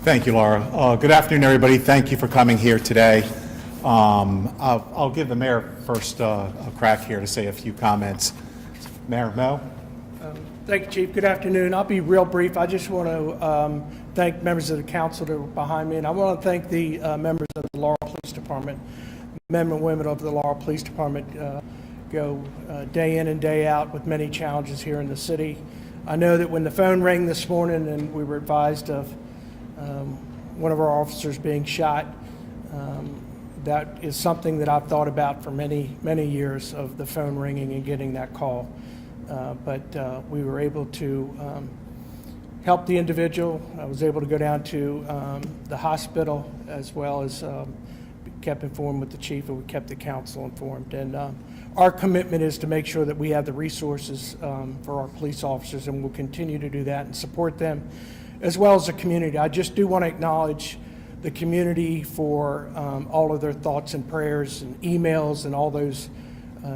Thank you, Laura. Good afternoon, everybody. Thank you for coming here today. I'll give the mayor first a crack here to say a few comments. Mayor Mo? Thank you, Chief. Good afternoon. I'll be real brief. I just want to thank members of the council that are behind me, and I want to thank the members of the Laurel Police Department. Men and women of the Laurel Police Department go day in and day out with many challenges here in the city. I know that when the phone rang this morning and we were advised of one of our officers being shot, that is something that I've thought about for many, many years, of the phone ringing and getting that call. But we were able to help the individual. I was able to go down to the hospital, as well as kept informed with the chief, and we kept the council informed. And our commitment is to make sure that we have the resources for our police officers, and we'll continue to do that and support them, as well as the community. I just do want to acknowledge the community for all of their thoughts and prayers and emails and all those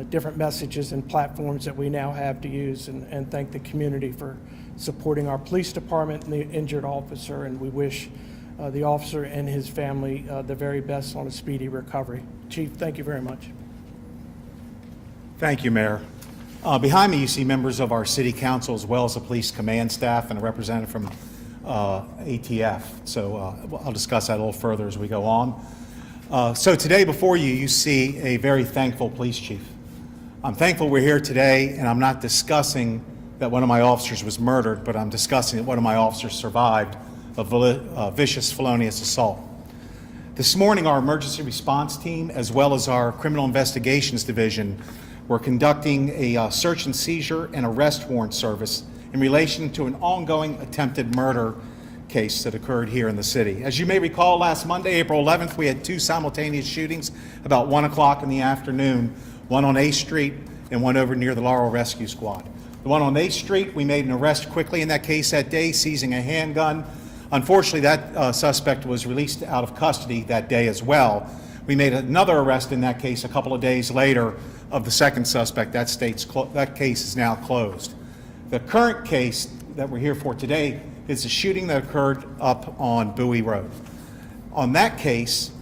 different messages and platforms that we now have to use, and thank the community for supporting our police department and the injured officer, and we wish the officer and his family the very best on a speedy recovery. Chief, thank you very much. Thank you, Mayor. Behind me, you see members of our city council, as well as the police command staff and a representative from ATF. So I'll discuss that a little further as we go on. So today before you, you see a very thankful police chief. I'm thankful we're here today, and I'm not discussing that one of my officers was murdered, but I'm discussing that one of my officers survived a vicious felonious assault. This morning, our emergency response team, as well as our criminal investigations division, were conducting a search and seizure and arrest warrant service in relation to an ongoing attempted murder case that occurred here in the city. As you may recall, last Monday, April 11th, we had two simultaneous shootings about 1 o'clock in the afternoon, one on 8th Street and one over near the Laurel Rescue Squad. The one on 8th Street, we made an arrest quickly in that case that day, seizing a handgun. Unfortunately, that suspect was released out of custody that day as well. We made another arrest in that case a couple of days later of the second suspect. That case is now closed. The current case that we're here for today is a shooting that occurred up on Bowie Road. On that case,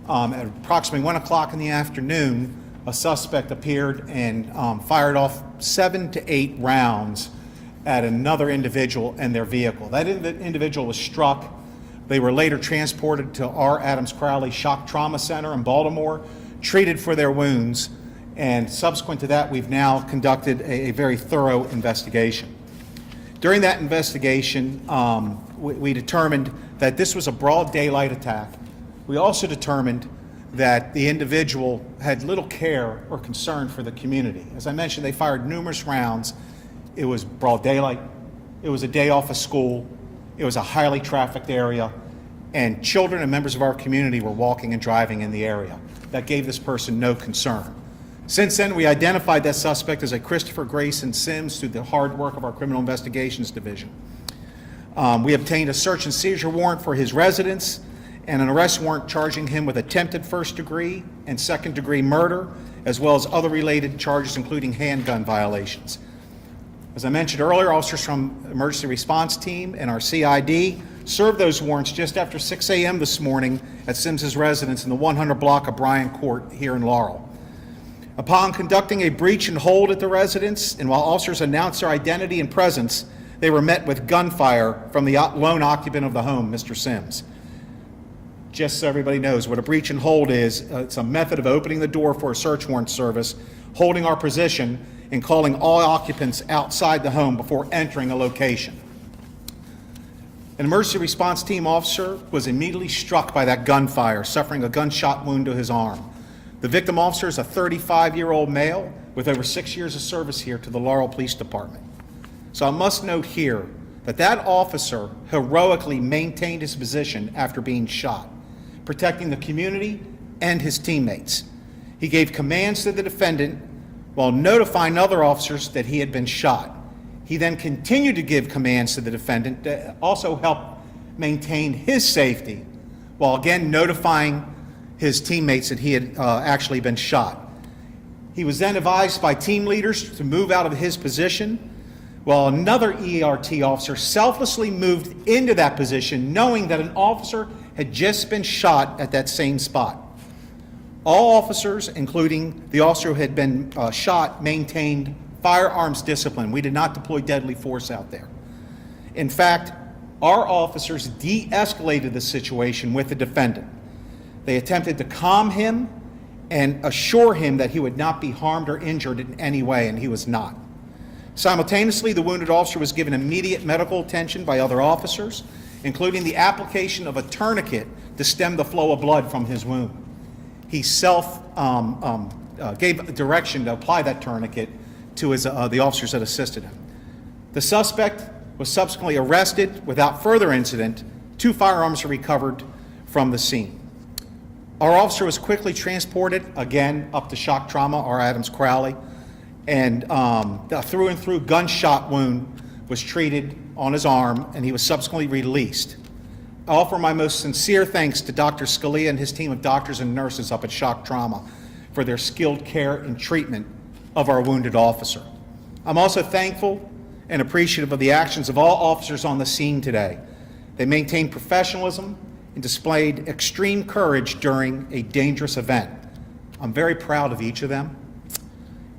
at approximately 1 o'clock in the afternoon, a suspect appeared and fired off 7 to 8 rounds at another individual and their vehicle. That individual was struck. They were later transported to our Adams Crowley Shock Trauma Center in Baltimore, treated for their wounds, and subsequent to that, we've now conducted a very thorough investigation. During that investigation, we determined that this was a broad daylight attack. We also determined that the individual had little care or concern for the community. As I mentioned, they fired numerous rounds. It was broad daylight. It was a day off of school. It was a highly trafficked area, and children and members of our community were walking and driving in the area. That gave this person no concern. Since then, we identified that suspect as a Christopher Grayson Sims through the hard work of our Criminal Investigations Division. We obtained a search and seizure warrant for his residence and an arrest warrant charging him with attempted first-degree and second-degree murder, as well as other related charges, including handgun violations. As I mentioned earlier, officers from Emergency Response Team and our CID served those warrants just after 6 a.m. this morning at Sims's residence in the 100 block of Bryant Court here in Laurel. Upon conducting a breach and hold at the residence, and while officers announced their identity and presence, they were met with gunfire from the lone occupant of the home, Mr. Sims. Just so everybody knows what a breach and hold is, it's a method of opening the door for a search warrant service, holding our position, and calling all occupants outside the home before entering a location. An emergency response team officer was immediately struck by that gunfire, suffering a gunshot wound to his arm. The victim officer is a 35-year-old male with over 6 years of service here to the Laurel Police Department. So I must note here that that officer heroically maintained his position after being shot, protecting the community and his teammates. He gave commands to the defendant while notifying other officers that he had been shot. He then continued to give commands to the defendant to also help maintain his safety, while again notifying his teammates that he had actually been shot. He was then advised by team leaders to move out of his position, while another ERT officer selflessly moved into that position knowing that an officer had just been shot at that same spot. All officers, including the officer who had been shot, maintained firearms discipline. We did not deploy deadly force out there. In fact, our officers de-escalated the situation with the defendant. They attempted to calm him and assure him that he would not be harmed or injured in any way, and he was not. Simultaneously, the wounded officer was given immediate medical attention by other officers, including the application of a tourniquet to stem the flow of blood from his wound. He gave direction to apply that tourniquet to the officers that assisted him. The suspect was subsequently arrested without further incident. 2 firearms were recovered from the scene. Our officer was quickly transported, again, up to shock trauma, our Adams Crowley, and the through and through gunshot wound was treated on his arm, and he was subsequently released. I offer my most sincere thanks to Dr. Scalia and his team of doctors and nurses up at Shock Trauma for their skilled care and treatment of our wounded officer. I'm also thankful and appreciative of the actions of all officers on the scene today. They maintained professionalism and displayed extreme courage during a dangerous event. I'm very proud of each of them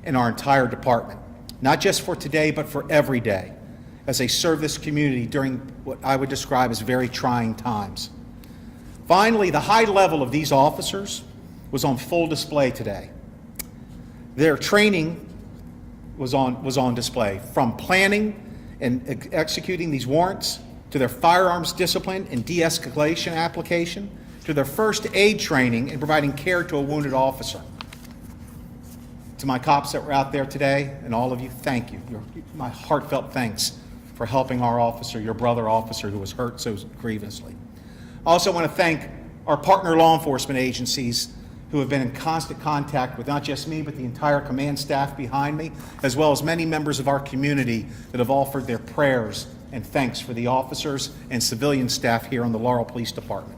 and our entire department, not just for today, but for every day, as they serve this community during what I would describe as very trying times. Finally, the high level of these officers was on full display today. Their training was on display, from planning and executing these warrants, to their firearms discipline and de-escalation application, to their first aid training and providing care to a wounded officer. To my cops that were out there today, and all of you, thank you. My heartfelt thanks for helping our officer, your brother officer who was hurt so grievously. I also want to thank our partner law enforcement agencies who have been in constant contact with not just me, but the entire command staff behind me, as well as many members of our community that have offered their prayers and thanks for the officers and civilian staff here on the Laurel Police Department.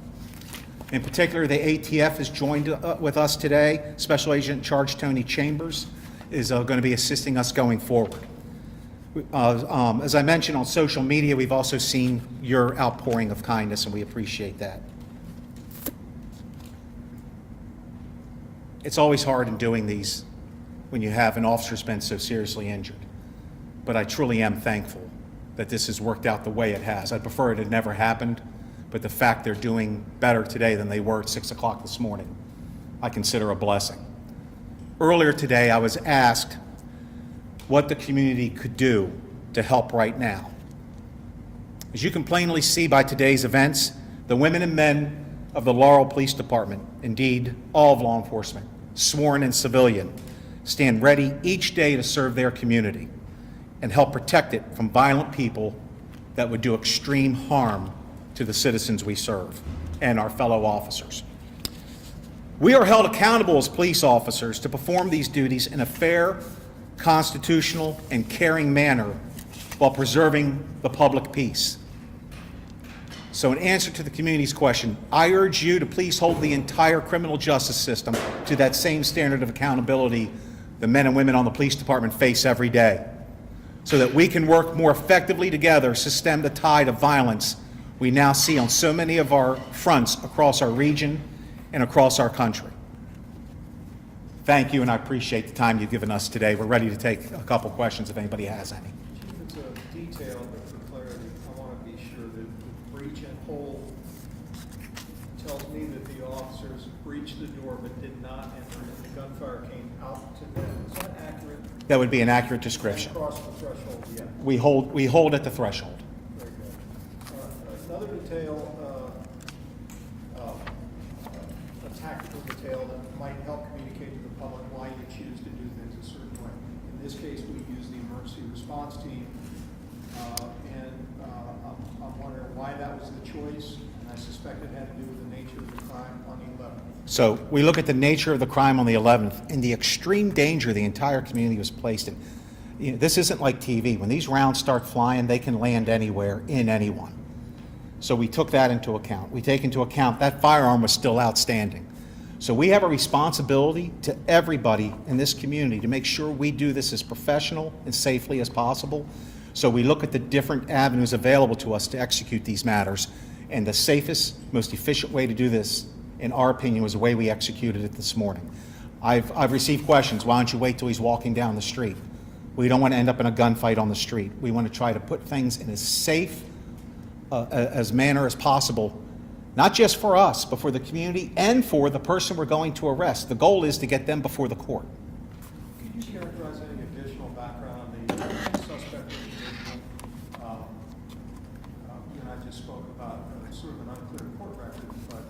In particular, the ATF has joined with us today. Special Agent in Charge Tony Chambers is going to be assisting us going forward. As I mentioned on social media, we've also seen your outpouring of kindness, and we appreciate that. It's always hard in doing these when you have an officer who's been so seriously injured. But I truly am thankful that this has worked out the way it has. I'd prefer it had never happened, but the fact they're doing better today than they were at 6 o'clock this morning, I consider a blessing. Earlier today, I was asked what the community could do to help right now. As you can plainly see by today's events, the women and men of the Laurel Police Department, indeed all of law enforcement, sworn and civilian, stand ready each day to serve their community and help protect it from violent people that would do extreme harm to the citizens we serve and our fellow officers. We are held accountable as police officers to perform these duties in a fair, constitutional, and caring manner while preserving the public peace. So in answer to the community's question, I urge you to please hold the entire criminal justice system to that same standard of accountability the men and women on the police department face every day, so that we can work more effectively together to stem the tide of violence we now see on so many of our fronts across our region and across our country. Thank you, and I appreciate the time you've given us today. We're ready to take a couple questions if anybody has any. Chief, it's a detail, but for clarity, I want to be sure that the breach and hold tells me that the officers breached the door but did not enter, and the gunfire came out to them. Is that accurate? That would be an accurate description. Across the threshold, yeah. We hold at the threshold. Very good. Another detail, a tactical detail that might help communicate to the public why you choose to do things a certain way. In this case, we use the emergency response team, I'm wondering why that was the choice, and I suspect it had to do with the nature of the crime on the 11th. So we look at the nature of the crime on the 11th and the extreme danger the entire community was placed in. You know, this isn't like TV. When these rounds start flying, they can land anywhere in anyone. So we took that into account. We take into account that firearm was still outstanding. So we have a responsibility to everybody in this community to make sure we do this as professional and safely as possible. So we look at the different avenues available to us to execute these matters, and the safest, most efficient way to do this, in our opinion, was the way we executed it this morning. I've received questions, why don't you wait till he's walking down the street? We don't want to end up in a gunfight on the street. We want to try to put things in as safe as manner as possible, not just for us, but for the community and for the person we're going to arrest. The goal is to get them before the court. Could you characterize any additional background on the suspect individual? You and I just spoke about sort of an unclear court record, but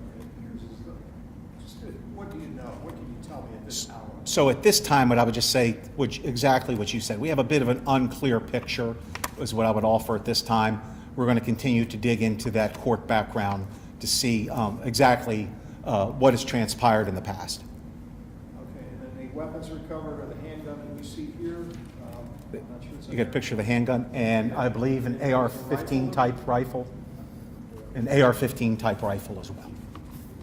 what do you know? What can you tell me at this hour? So at this time, what I would just say, exactly what you said. We have a bit of an unclear picture, is what I would offer at this time. We're going to continue to dig into that court background to see exactly what has transpired in the past. Okay, and then the weapons recovered are the handgun that we see here. I'm not sure it's You got a picture of the handgun, and I believe an AR-15 type rifle, an AR-15 type rifle as well.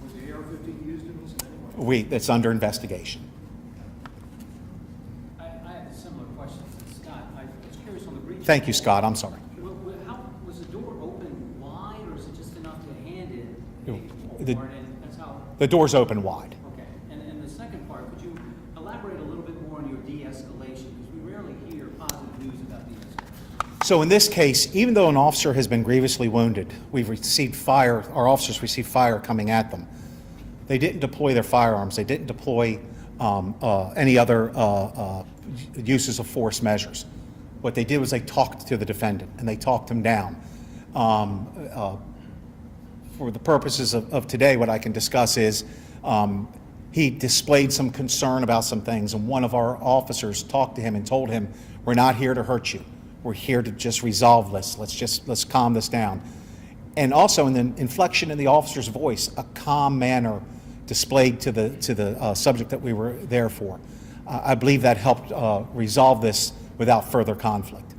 Was the AR-15 used in this in any way? It's under investigation. I have a similar question to Scott. I was curious on the breach. Thank you, Scott. I'm sorry. How was the door open wide, or is it just enough to hand it? The- And that's how. The door's open wide. Okay. And the second part, could you elaborate a little bit more on your de-escalation? Because we rarely hear positive news about de-escalation. So in this case, even though an officer has been grievously wounded, we've received fire, our officers received fire coming at them. They didn't deploy their firearms. They didn't deploy any other uses of force measures. What they did was they talked to the defendant, and they talked him down. For the purposes of today, what I can discuss is he displayed some concern about some things, and one of our officers talked to him and told him, we're not here to hurt you. We're here to just resolve this. Let's calm this down. And also in the inflection in the officer's voice, a calm manner displayed to the subject that we were there for. I believe that helped resolve this without further conflict.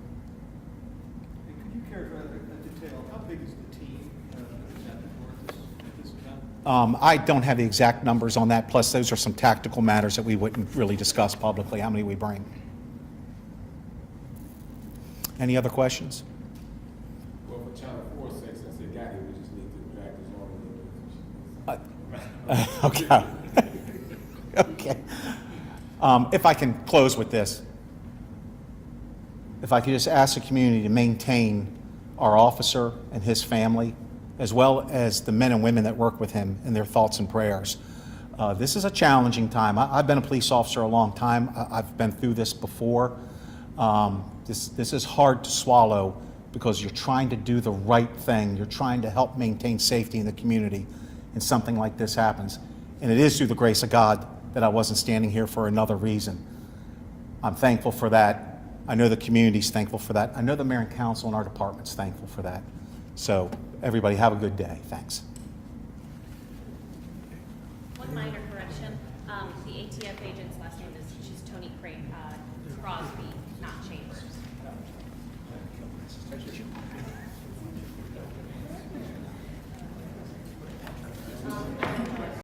Hey, could you characterize a detail? How big is the team that is at the door at this event? I don't have the exact numbers on that, plus those are some tactical matters that we wouldn't really discuss publicly, how many we bring. Any other questions? Well, for Channel 4 sex, since they got here, we just need to drag this on a little bit. Okay. Okay. If I can close with this. If I could just ask the community to maintain our officer and his family, as well as the men and women that work with him, in their thoughts and prayers. This is a challenging time. I've been a police officer a long time. I've been through this before. This is hard to swallow because you're trying to do the right thing. You're trying to help maintain safety in the community, and something like this happens. And it is through the grace of God that I wasn't standing here for another reason. I'm thankful for that. I know the community's thankful for that. I know the mayor and council and our department's thankful for that. So everybody have a good day. Thanks. One minor